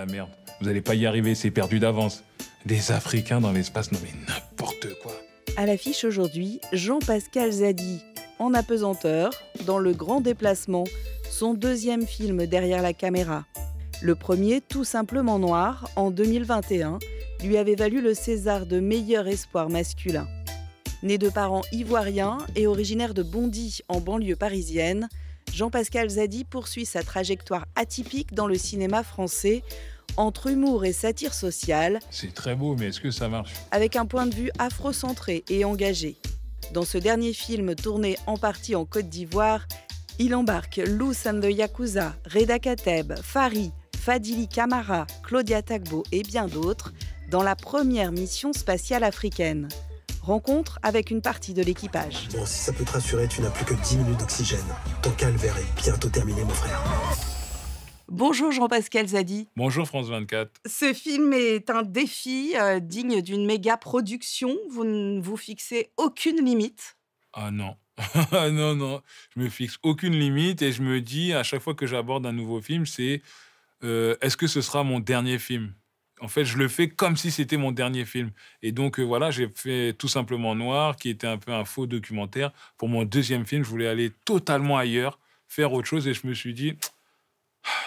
la merde. Vous allez pas y arriver, c'est perdu d'avance. Des Africains dans l'espace, non mais n'importe quoi. À l'affiche aujourd'hui, Jean-Pascal Zadi, en apesanteur, dans Le Grand Déplacement, son deuxième film derrière la caméra. Le premier, Tout simplement noir, en 2021, lui avait valu le César de meilleur espoir masculin. Né de parents ivoiriens et originaire de Bondy, en banlieue parisienne, Jean-Pascal Zadi poursuit sa trajectoire atypique dans le cinéma français, entre humour et satire sociale. C'est très beau, mais est-ce que ça marche? Avec un point de vue afrocentré et engagé. Dans ce dernier film, tourné en partie en Côte d'Ivoire, il embarque Lous and the Yakuza, Reda Kateb, Fari, Fadili Camara, Claudia Tagbo et bien d'autres dans la première mission spatiale africaine. Rencontre avec une partie de l'équipage. Bon, si ça peut te rassurer, tu n'as plus que 10 minutes d'oxygène. Ton calvaire est bientôt terminé, mon frère. Bonjour Jean-Pascal Zadi. Bonjour France 24. Ce film est un défi digne d'une méga production. Vous ne vous fixez aucune limite. Ah non. non. Je me fixe aucune limite et je me dis à chaque fois que j'aborde un nouveau film, c'est est-ce que ce sera mon dernier film? En fait, je le fais comme si c'était mon dernier film. Et donc, voilà, j'ai fait Tout simplement Noir, qui était un peu un faux documentaire. Pour mon deuxième film, je voulais aller totalement ailleurs, faire autre chose. Et je me suis dit,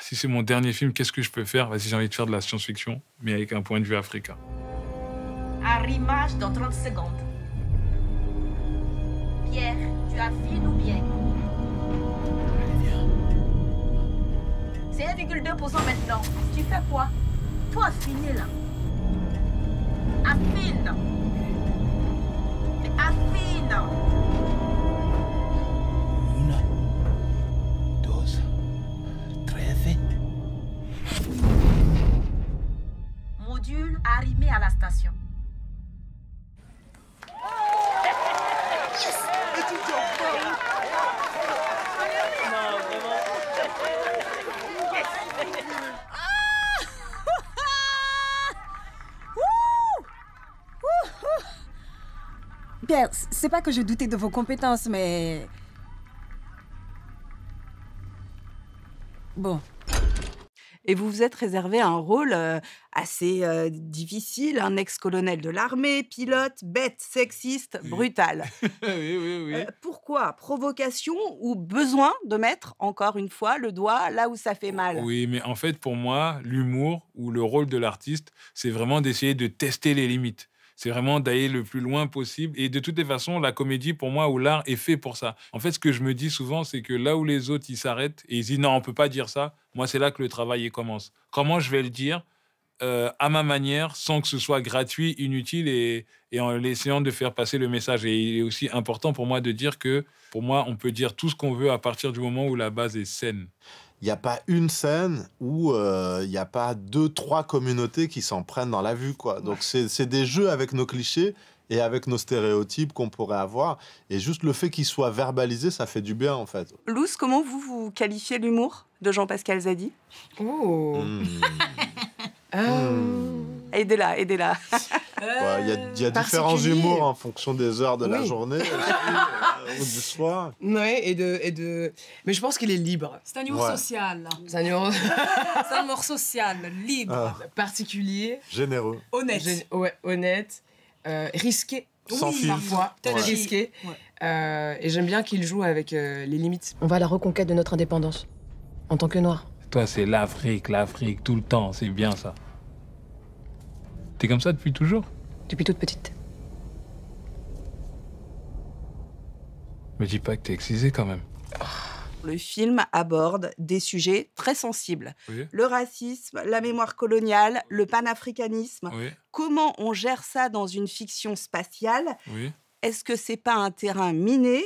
si c'est mon dernier film, qu'est-ce que je peux faire? Vas-y, j'ai envie de faire de la science-fiction, mais avec un point de vue africain. Arrimage dans 30 secondes. Pierre, tu affines ou bien? C'est 1,2% maintenant. Tu fais quoi? Faut affiner là. Affine. Mais affine. 1, 2, 13. Module arrimé à la station. Pierre, c'est pas que je doutais de vos compétences, mais... Bon. Et vous vous êtes réservé un rôle assez difficile, un ex-colonel de l'armée, pilote, bête, sexiste, brutal. Oui. Pourquoi? Provocation ou besoin de mettre, encore une fois, le doigt là où ça fait mal? Oui, mais en fait, pour moi, l'humour ou le rôle de l'artiste, c'est vraiment d'essayer de tester les limites. C'est vraiment d'aller le plus loin possible. Et de toutes les façons, la comédie, pour moi, ou l'art est fait pour ça. En fait, ce que je me dis souvent, c'est que là où les autres, ils s'arrêtent et ils disent non, on peut pas dire ça, moi, c'est là que le travail commence. Comment je vais le dire à ma manière, sans que ce soit gratuit, inutile et en essayant de faire passer le message. Et il est aussi important pour moi de dire que, pour moi, on peut dire tout ce qu'on veut à partir du moment où la base est saine. Il n'y a pas une scène où il n'y a pas 2-3 communautés qui s'en prennent dans la vue, quoi. Donc, c'est des jeux avec nos clichés et avec nos stéréotypes qu'on pourrait avoir. Et juste le fait qu'ils soient verbalisés, ça fait du bien, en fait. Lous, comment vous qualifiez l'humour de Jean-Pascal Zadi? Oh. Aidez-la. Il y a différents humours en fonction des heures de la journée ou du soir. Ouais, mais je pense qu'il est libre. C'est un humour social. C'est un humour... C'est un humour social, libre. Particulier. Généreux. Honnête. Honnête. Risqué. Sans filtre. Parfois. Peut-être risqué. Ouais. Et j'aime bien qu'il joue avec les limites. On va à la reconquête de notre indépendance, en tant que Noirs. Toi, c'est l'Afrique, tout le temps. C'est bien, ça. T'es comme ça depuis toujours? Depuis toute petite. Me dis pas que t'es excisé, quand même. Le film aborde des sujets très sensibles. Oui. Le racisme, la mémoire coloniale, le panafricanisme. Oui. Comment on gère ça dans une fiction spatiale? Oui. Est-ce que c'est pas un terrain miné?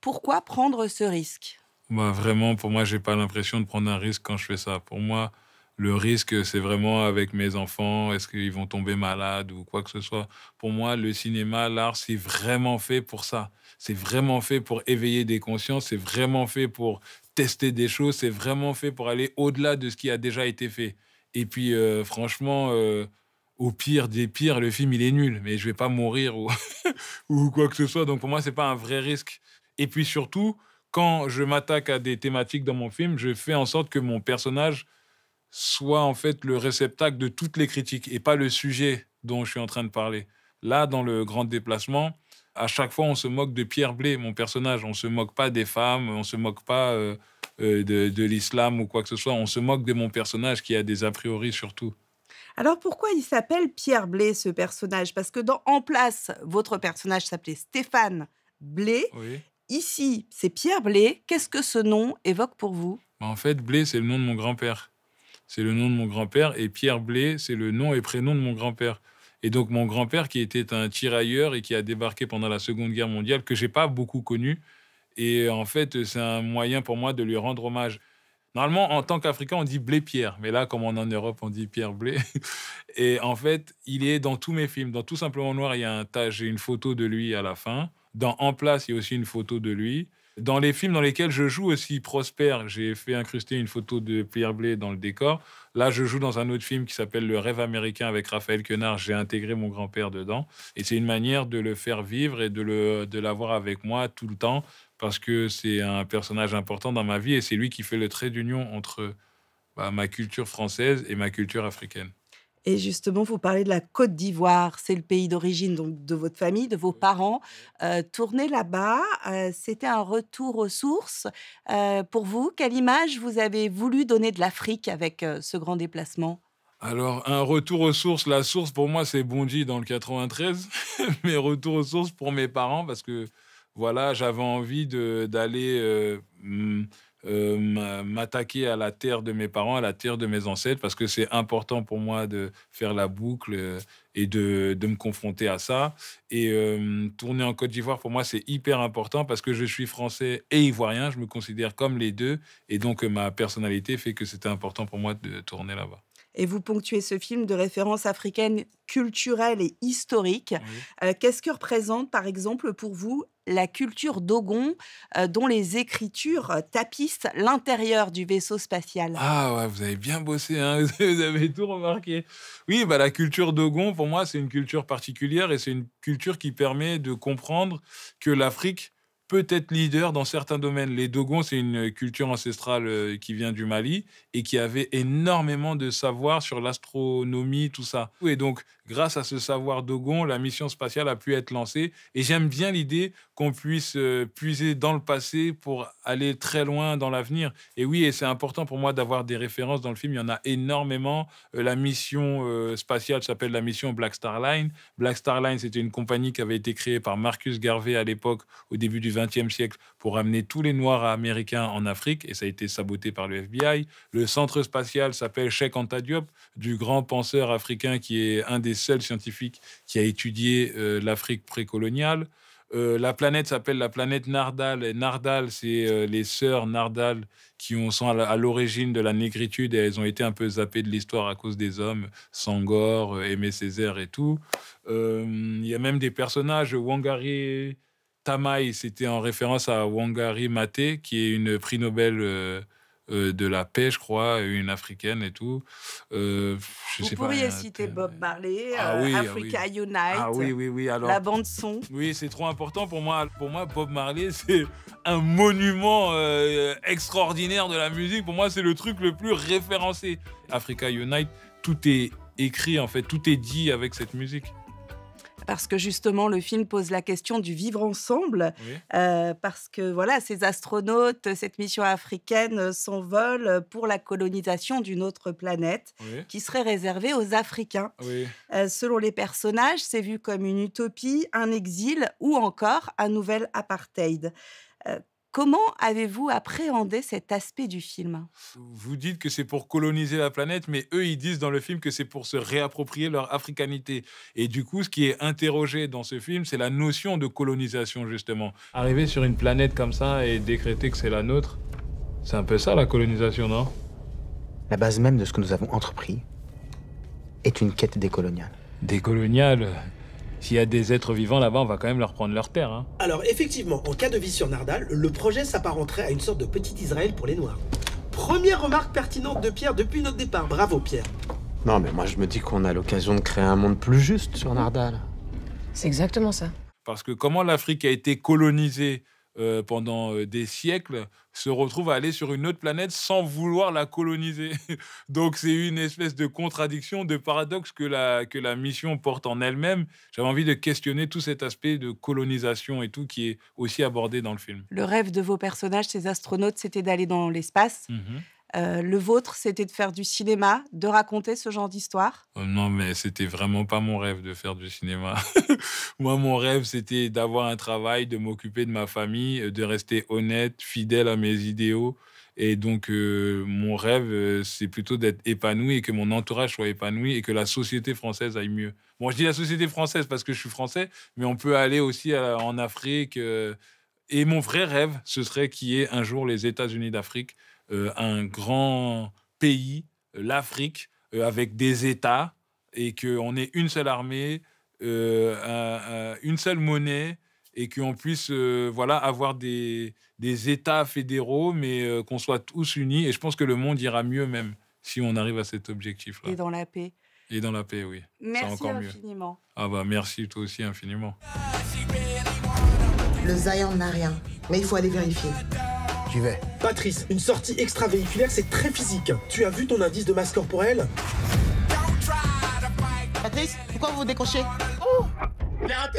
Pourquoi prendre ce risque? Bah, vraiment, pour moi, j'ai pas l'impression de prendre un risque quand je fais ça. Pour moi, le risque, c'est vraiment avec mes enfants. Est-ce qu'ils vont tomber malades ou quoi que ce soit? Pour moi, le cinéma, l'art, c'est vraiment fait pour ça. C'est vraiment fait pour éveiller des consciences. C'est vraiment fait pour tester des choses. C'est vraiment fait pour aller au-delà de ce qui a déjà été fait. Et puis, franchement, au pire des pires, le film, il est nul. Mais je vais pas mourir ou, ou quoi que ce soit. Donc, pour moi, c'est pas un vrai risque. Et puis, surtout, quand je m'attaque à des thématiques dans mon film, je fais en sorte que mon personnage soit en fait le réceptacle de toutes les critiques et pas le sujet dont je suis en train de parler. Là, dans le grand déplacement, à chaque fois, on se moque de Pierre Blé, mon personnage. On se moque pas des femmes, on se moque pas de l'islam ou quoi que ce soit. On se moque de mon personnage qui a des a priori sur tout. Alors pourquoi il s'appelle Pierre Blé, ce personnage? Parce que dans En Place, votre personnage s'appelait Stéphane Blé. Oui. Ici, c'est Pierre Blé. Qu'est-ce que ce nom évoque pour vous? En fait, Blé, c'est le nom de mon grand-père. C'est le nom de mon grand-père. Et Pierre Blé, c'est le nom et prénom de mon grand-père. Et donc, mon grand-père, qui était un tirailleur et qui a débarqué pendant la Seconde Guerre mondiale, que j'ai pas beaucoup connu. Et en fait, c'est un moyen pour moi de lui rendre hommage. Normalement, en tant qu'Africain, on dit Blé-Pierre. Mais là, comme on est en Europe, on dit Pierre Blé. Et en fait, il est dans tous mes films. Dans Tout simplement noir, il y a un tas. J'ai une photo de lui à la fin. Dans En Place, il y a aussi une photo de lui. Dans les films dans lesquels je joue aussi, Prosper, j'ai fait incruster une photo de Pierre Blé dans le décor. Là, je joue dans un autre film qui s'appelle Le Rêve américain avec Raphaël Quenard. J'ai intégré mon grand-père dedans. Et c'est une manière de le faire vivre et de l'avoir avec moi tout le temps parce que c'est un personnage important dans ma vie et c'est lui qui fait le trait d'union entre ma culture française et ma culture africaine. Et justement, vous parlez de la Côte d'Ivoire. C'est le pays d'origine donc de votre famille, de vos parents. Tourner là-bas, c'était un retour aux sources. Pour vous, quelle image vous avez voulu donner de l'Afrique avec ce grand déplacement? Alors, un retour aux sources. La source, pour moi, c'est Bondy dans le 93. Mais retour aux sources pour mes parents, parce que, voilà, j'avais envie d'aller m'attaquer à la terre de mes parents, à la terre de mes ancêtres, parce que c'est important pour moi de faire la boucle et de me confronter à ça. Et tourner en Côte d'Ivoire, pour moi, c'est hyper important parce que je suis français et ivoirien. Je me considère comme les deux. Et donc, ma personnalité fait que c'était important pour moi de tourner là-bas. Et vous ponctuez ce film de références africaines culturelles et historiques. Oui. Qu'est-ce que représente, par exemple, pour vous, la culture Dogon, dont les écritures tapissent l'intérieur du vaisseau spatial? Ah ouais, vous avez bien bossé, hein, vous avez tout remarqué. Oui, la culture Dogon, pour moi, c'est une culture particulière et c'est une culture qui permet de comprendre que l'Afrique peut être leader dans certains domaines. Les Dogons, c'est une culture ancestrale qui vient du Mali et qui avait énormément de savoir sur l'astronomie, tout ça. Et donc, grâce à ce savoir Dogon, la mission spatiale a pu être lancée. Et j'aime bien l'idée qu'on puisse puiser dans le passé pour aller très loin dans l'avenir. Et oui, et c'est important pour moi d'avoir des références dans le film. Il y en a énormément. La mission spatiale s'appelle la mission Black Star Line. Black Star Line, c'était une compagnie qui avait été créée par Marcus Garvey à l'époque, au début du XXe siècle, pour amener tous les Noirs américains en Afrique. Et ça a été saboté par le FBI. Le centre spatial s'appelle Cheikh Anta Diop, du grand penseur africain qui est un des seuls scientifiques qui a étudié l'Afrique précoloniale. La planète s'appelle la planète Nardal. Et Nardal, c'est les sœurs Nardal qui sont à l'origine de la négritude et elles ont été un peu zappées de l'histoire à cause des hommes, Senghor, Aimé Césaire et tout. Il y a même des personnages, Wangari Tamai, c'était en référence à Wangari Maathai, qui est une prix Nobel de la paix, je crois, une africaine et tout. Vous pourriez citer Bob Marley, Africa Unite, oui. Alors, la bande-son. Oui, c'est trop important pour moi. Pour moi, Bob Marley, c'est un monument extraordinaire de la musique. Pour moi, c'est le truc le plus référencé. Africa Unite, tout est écrit, en fait, tout est dit avec cette musique. Parce que justement, le film pose la question du vivre ensemble, Oui. parce que voilà, ces astronautes, cette mission africaine s'envolent pour la colonisation d'une autre planète Oui. qui serait réservée aux Africains. Oui. Selon les personnages, c'est vu comme une utopie, un exil ou encore un nouvel apartheid. Comment avez-vous appréhendé cet aspect du film? Vous dites que c'est pour coloniser la planète, mais eux, ils disent dans le film que c'est pour se réapproprier leur africanité. Et du coup, ce qui est interrogé dans ce film, c'est la notion de colonisation, justement. Arriver sur une planète comme ça et décréter que c'est la nôtre, c'est un peu ça, la colonisation, non? La base même de ce que nous avons entrepris est une quête décoloniale. Décoloniale? S'il y a des êtres vivants là-bas, on va quand même leur prendre leur terre, hein. Alors effectivement, en cas de vie sur Nardal, le projet s'apparenterait à une sorte de petit Israël pour les Noirs. Première remarque pertinente de Pierre depuis notre départ. Bravo Pierre. Non, mais moi je me dis qu'on a l'occasion de créer un monde plus juste sur Nardal. C'est exactement ça. Parce que comment l'Afrique a été colonisée pendant des siècles se retrouve à aller sur une autre planète sans vouloir la coloniser. Donc c'est une espèce de contradiction, de paradoxe que la mission porte en elle-même. J'avais envie de questionner tout cet aspect de colonisation et tout qui est aussi abordé dans le film. Le rêve de vos personnages, ces astronautes, c'était d'aller dans l'espace. Le vôtre, c'était de faire du cinéma, de raconter ce genre d'histoire. Non, mais c'était vraiment pas mon rêve de faire du cinéma. Moi, mon rêve, c'était d'avoir un travail, de m'occuper de ma famille, de rester honnête, fidèle à mes idéaux. Et donc, mon rêve, c'est plutôt d'être épanoui et que mon entourage soit épanoui et que la société française aille mieux. Bon, je dis la société française parce que je suis français, mais on peut aller aussi en Afrique. Et mon vrai rêve, ce serait qu'il y ait un jour les États-Unis d'Afrique, un grand pays, l'Afrique, avec des États, et qu'on ait une seule armée, une seule monnaie, et qu'on puisse avoir des États fédéraux, mais qu'on soit tous unis. Et je pense que le monde ira mieux même si on arrive à cet objectif-là. Et dans la paix. Et dans la paix, oui. Merci c'est encore infiniment. Mieux. Ah bah merci toi aussi infiniment. Le Zion n'a rien, mais il faut aller vérifier. J'y vais. Patrice, une sortie extravéhiculaire, c'est très physique. Tu as vu ton indice de masse corporelle? Patrice, pourquoi vous vous décrochez? J'ai raté.